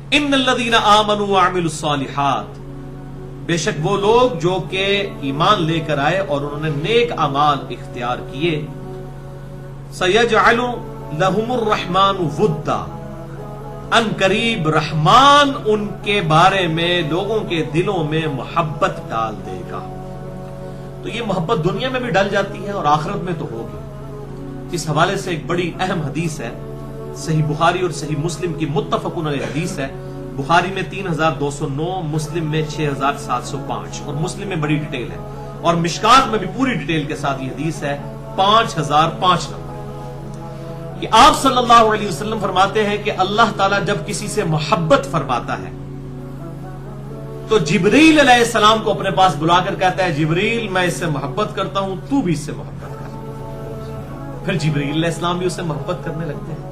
ان الذین آمنوا وعملوا الصالحات، بے شک وہ لوگ جو کہ ایمان لے کر آئے اور انہوں نے نیک اعمال اختیار کیے، سیجعل لہم الرحمن ودا، ان قریب رحمان ان کے بارے میں لوگوں کے دلوں میں محبت ڈال دے گا۔ تو یہ محبت دنیا میں بھی ڈل جاتی ہے اور آخرت میں تو ہوگی۔ اس حوالے سے ایک بڑی اہم حدیث ہے، صحیح بخاری اور صحیح مسلم کی متفقن علیہ حدیث ہے۔ بخاری میں 3209، مسلم میں 6705، اور مسلم میں بڑی ڈیٹیل ہے، اور مشکات میں بھی پوری ڈیٹیل کے ساتھ یہ حدیث ہے 5005 نمبر، کہ آپ صلی اللہ علیہ وسلم فرماتے ہیں کہ اللہ تعالیٰ جب کسی سے محبت فرماتا ہے تو جبریل علیہ السلام کو اپنے پاس بلا کر کہتا ہے، جبریل میں اس سے محبت کرتا ہوں، تو بھی اس سے محبت کر۔ پھر جبریل علیہ السلام بھی اس سے محبت کرنے لگتے ہیں۔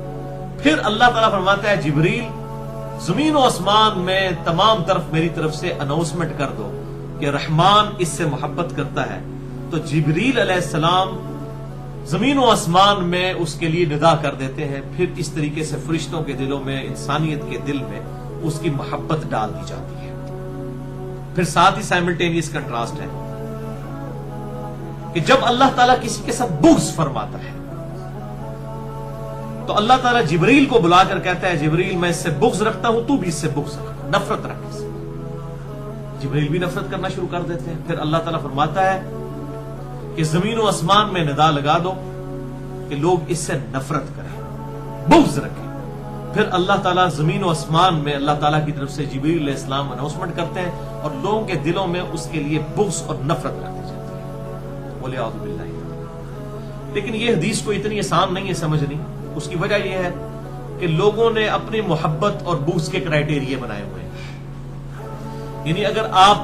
پھر اللہ تعالیٰ فرماتا ہے، جبریل زمین و آسمان میں تمام طرف میری طرف سے اناؤنسمنٹ کر دو کہ رحمان اس سے محبت کرتا ہے۔ تو جبریل علیہ السلام زمین و آسمان میں اس کے لیے ندا کر دیتے ہیں۔ پھر اس طریقے سے فرشتوں کے دلوں میں، انسانیت کے دل میں اس کی محبت ڈال دی جاتی ہے۔ پھر ساتھ ہی سائملٹینیس کنٹراسٹ ہے کہ جب اللہ تعالیٰ کسی کے ساتھ بغض فرماتا ہے تو اللہ تعالیٰ جبریل کو بلا کر کہتا ہے، جبریل میں اس سے بغض رکھتا ہوں، تو بھی اس سے بغض رکھ، نفرت رکھ اس سے۔ جبریل بھی نفرت کرنا شروع کر دیتے ہیں۔ پھر اللہ تعالیٰ فرماتا ہے کہ زمین و آسمان میں ندا لگا دو کہ لوگ اس سے نفرت کریں، بغض رکھیں۔ پھر اللہ تعالیٰ زمین و آسمان میں اللہ تعالیٰ کی طرف سے جبریل علیہ السلام اناؤنسمنٹ کرتے ہیں اور لوگوں کے دلوں میں اس کے لیے بغض اور نفرت رکھ دی جاتی ہے۔ بولے اعوذ باللہ۔ لیکن یہ حدیث کو اتنی آسان نہیں ہے سمجھنی۔ اس کی وجہ یہ ہے کہ لوگوں نے اپنی محبت اور بغض کے کرائیٹیریا بنائے ہوئے ہیں۔ یعنی اگر آپ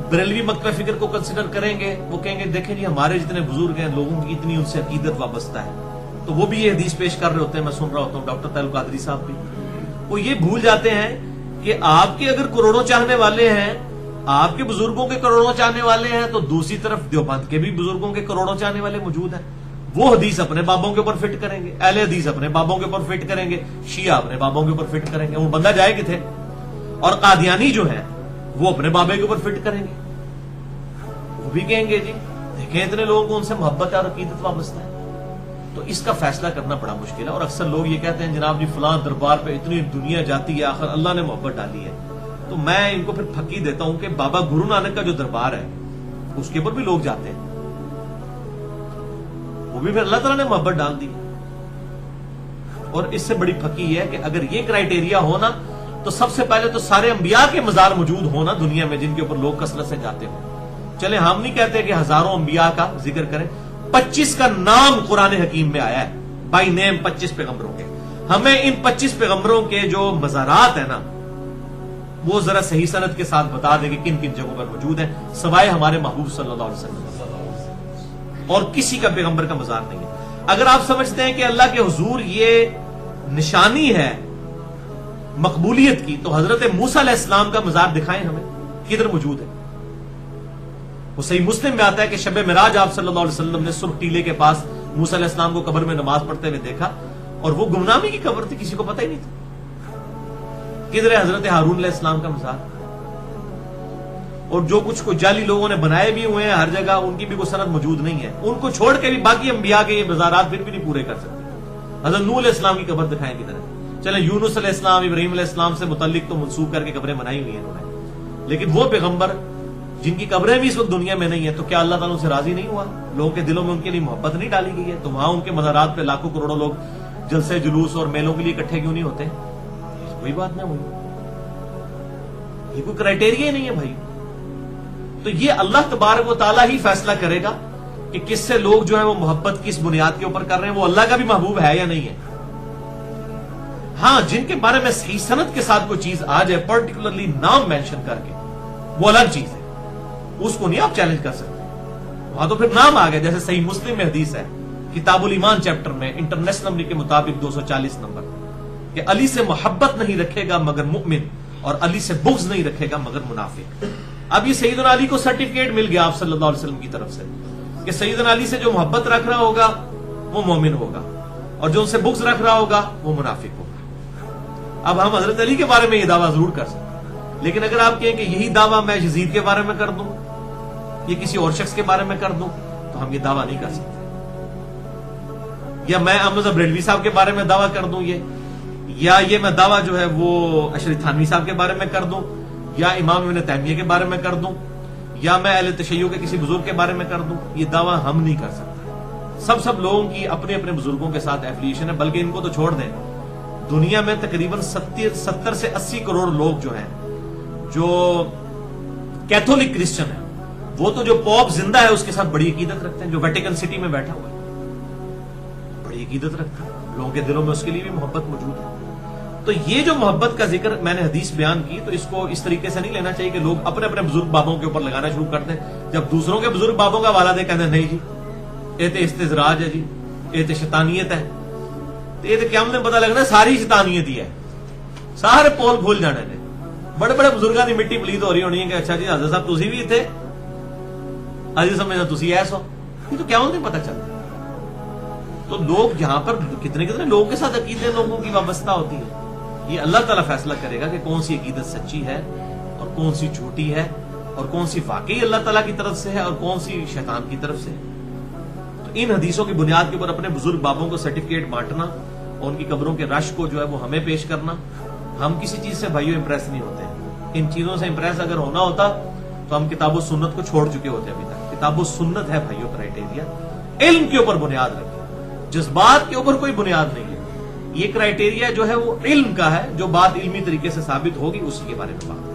بریلوی مکتبہ فکر کو کنسیڈر کریں گے، وہ کہیں گے دیکھیں جی ہمارے جتنے بزرگ ہیں، لوگوں کی اتنی ان سے عقیدت وابستہ ہے، تو وہ بھی یہ حدیث پیش کر رہے ہوتے ہیں۔ میں سن رہا ہوتا ہوں ڈاکٹر طاہر القادری صاحب بھی، وہ یہ بھول جاتے ہیں کہ آپ کے اگر کروڑوں چاہنے والے ہیں، آپ کے بزرگوں کے کروڑوں چاہنے والے ہیں، تو دوسری طرف دیوبند کے بھی بزرگوں کے کروڑوں چاہنے والے موجود ہیں۔ وہ حدیث اپنے بابوں کے اوپر فٹ کریں گے، اہل حدیث اپنے بابوں کے اوپر فٹ کریں گے، شیعہ اپنے بابوں کے اوپر فٹ کریں گے، وہ بندہ جائے کتنے؟ اور قادیانی جو ہیں وہ اپنے بابے کے اوپر فٹ کریں گے، وہ بھی کہیں گے جی دیکھیں اتنے لوگوں کو ان سے محبت اور عقیدت وابستہ ہے۔ تو اس کا فیصلہ کرنا بڑا مشکل ہے، اور اکثر لوگ یہ کہتے ہیں جناب جی فلاں دربار پہ اتنی دنیا جاتی ہے، آخر اللہ نے محبت ڈالی ہے۔ تو میں ان کو پھر پھکی دیتا ہوں کہ بابا گرو نانک کا جو دربار ہے اس کے اوپر بھی لوگ جاتے ہیں، وہ بھی پھر اللہ تعالیٰ نے محبت ڈال دی۔ اور اس سے بڑی پھکی ہے کہ اگر یہ کرائیٹیریا ہونا تو سب سے پہلے تو سارے انبیاء کے مزار موجود ہونا دنیا میں جن کے اوپر لوگ کثرت سے جاتے ہوں۔ چلے ہم نہیں کہتے کہ ہزاروں انبیاء کا ذکر کریں، 25 کا نام قرآن حکیم میں آیا ہے، بائی نیم 25 پیغمبروں کے۔ ہمیں ان 25 پیغمبروں کے جو مزارات ہیں نا وہ ذرا صحیح سند کے ساتھ بتا دیں کہ کن کن جگہوں پر موجود ہیں، سوائے ہمارے محبوب صلی اللہ علیہ وسلم، اور کسی کا پیغمبر کا مزار نہیں ہے۔ اگر آپ سمجھتے ہیں کہ اللہ کے حضور یہ نشانی ہے مقبولیت کی، تو حضرت موسیٰ علیہ السلام کا مزار دکھائیں ہمیں، کدھر موجود ہے؟ وہ صحیح مسلم میں آتا ہے کہ شب معراج آپ صلی اللہ علیہ وسلم نے سرخ ٹیلے کے پاس موسیٰ علیہ السلام کو قبر میں نماز پڑھتے ہوئے دیکھا، اور وہ گمنامی کی قبر تھی، کسی کو پتہ ہی نہیں تھا۔ کدھر ہے حضرت ہارون علیہ السلام کا مزار؟ اور جو کچھ کو جعلی لوگوں نے بنائے بھی ہوئے ہیں ہر جگہ، ان کی بھی کوئی سند موجود نہیں ہے۔ ان کو چھوڑ کے بھی باقی انبیاء کے یہ مزارات پھر بھی نہیں پورے کر سکتے۔ حضرت نوح علیہ السلام کی قبر دکھائیں کدھر ہے؟ چلیں یونس علیہ السلام، ابراہیم علیہ السلام سے متعلق تو منسوخ کر کے قبریں بنائی ہوئی ہیں انہوں نے، لیکن وہ پیغمبر جن کی قبریں بھی اس وقت دنیا میں نہیں ہے، تو کیا اللہ تعالیٰ ان سے راضی نہیں ہوا؟ لوگوں کے دلوں میں ان کے لیے محبت نہیں ڈالی گئی ہے؟ تو وہاں ان کے مزارات پہ لاکھوں کروڑوں لوگ جلسے جلوس اور میلوں کے لیے اکٹھے کیوں نہیں ہوتے؟ کوئی بات نہ ہوئی، یہ کوئی کرائیٹیریا ہی نہیں ہے بھائی۔ تو یہ اللہ تبارک و تعالیٰ ہی فیصلہ کرے گا کہ کس سے لوگ جو ہے وہ محبت کس بنیاد کے اوپر کر رہے ہیں، وہ اللہ کا بھی محبوب ہے یا نہیں ہے۔ ہاں جن کے بارے میں صحیح سند کے ساتھ کوئی چیز آ جائے، پرٹیکولرلی نام مینشن کر کے، وہ الگ چیز ہے، اس کو نہیں آپ چیلنج کر سکتے۔ وہاں تو پھر نام آ گیا، جیسے صحیح مسلم میں حدیث ہے کتاب الایمان چیپٹر میں انٹرنیشنل نمبر کے مطابق 240 نمبر، کہ علی سے محبت نہیں رکھے گا مگر مؤمن، اور علی سے بغض نہیں رکھے گا مگر منافق۔ اب یہ سیدنا علی کو سرٹیفکیٹ مل گیا آپ صلی اللہ علیہ وسلم کی طرف سے کہ سیدنا علی سے جو محبت رکھ رہا ہوگا وہ مومن ہوگا، اور جو ان سے بغض رکھ رہا ہوگا وہ منافق ہوگا۔ اب ہم حضرت علی کے بارے میں یہ دعویٰ ضرور کر سکتے ہیں، لیکن اگر آپ کہیں کہ یہی دعویٰ میں یزید کے بارے میں کر دوں یا کسی اور شخص کے بارے میں کر دوں تو ہم یہ دعویٰ نہیں کر سکتے. یا میں احمد بریلوی صاحب کے بارے میں دعویٰ کر دوں یا یہ میں دعویٰ جو ہے وہ اشرف تھانوی صاحب کے بارے میں کر دوں یا امام ابن تیمیہ کے بارے میں کر دوں یا میں اہل تشیع کے کسی بزرگ کے بارے میں کر دوں، یہ دعویٰ ہم نہیں کر سکتے. سب لوگوں کی اپنے اپنے بزرگوں کے ساتھ ایفیلیشن ہے، بلکہ ان کو تو چھوڑ دیں، دنیا میں تقریباً 70 سے 80 کروڑ لوگ جو ہیں جو کیتھولک کرسچن ہیں، وہ تو جو پوپ زندہ ہے اس کے ساتھ بڑی عقیدت رکھتے ہیں، جو ویٹیکن سٹی میں بیٹھا ہوا ہے بڑی عقیدت رکھتے ہیں، لوگوں کے دلوں میں اس کے لیے بھی محبت موجود ہے. تو یہ جو محبت کا ذکر میں نے حدیث بیان کی تو اس کو اس طریقے سے نہیں لینا چاہیے کہ لوگ اپنے اپنے بزرگ بابوں کے اوپر لگانا شروع کر دیں، جب دوسروں کے بزرگ بابوں کا حوالہ دے کہتے ہیں نہیں جی یہ تو استزراج ہے، جی یہ تو شیطانیت ہے. تو یہ تو قیامت میں پتہ لگنا ساری شیطانیت ہی ہے، سارے پول کھول جانے نے. بڑے بڑے بزرگاں کی مٹی پلید ہو رہی ہونی ہے کہ اچھا جی حضرت صاحب تسی بھی تھے، عزیز سمجھنا تسی ایسا، یہ تو قیامت میں پتہ چلتا. تو لوگ یہاں پر کتنے لوگوں کے ساتھ عقیدے لوگوں کی وابستہ ہوتی ہے، یہ اللہ تعالیٰ فیصلہ کرے گا کہ کون سی عقیدت سچی ہے اور کون سی جھوٹی ہے اور کون سی واقعی اللہ تعالیٰ کی طرف سے ہے اور کون سی شیطان کی طرف سے. تو ان حدیثوں کی بنیاد کے اوپر اپنے بزرگ بابوں کو سرٹیفکیٹ بانٹنا اور ان کی قبروں کے رش کو جو ہے وہ ہمیں پیش کرنا، ہم کسی چیز سے بھائیوں امپریس نہیں ہوتے. ان چیزوں سے امپریس اگر ہونا ہوتا تو ہم کتاب و سنت کو چھوڑ چکے ہوتے. ابھی تک کتاب و سنت ہے بھائیوں کرائٹیریا، علم کے اوپر بنیاد رکھے، جذبات کے اوپر کوئی بنیاد نہیں ہے. یہ کرائٹیریا جو ہے وہ علم کا ہے، جو بات علمی طریقے سے ثابت ہوگی اسی کے بارے میں بات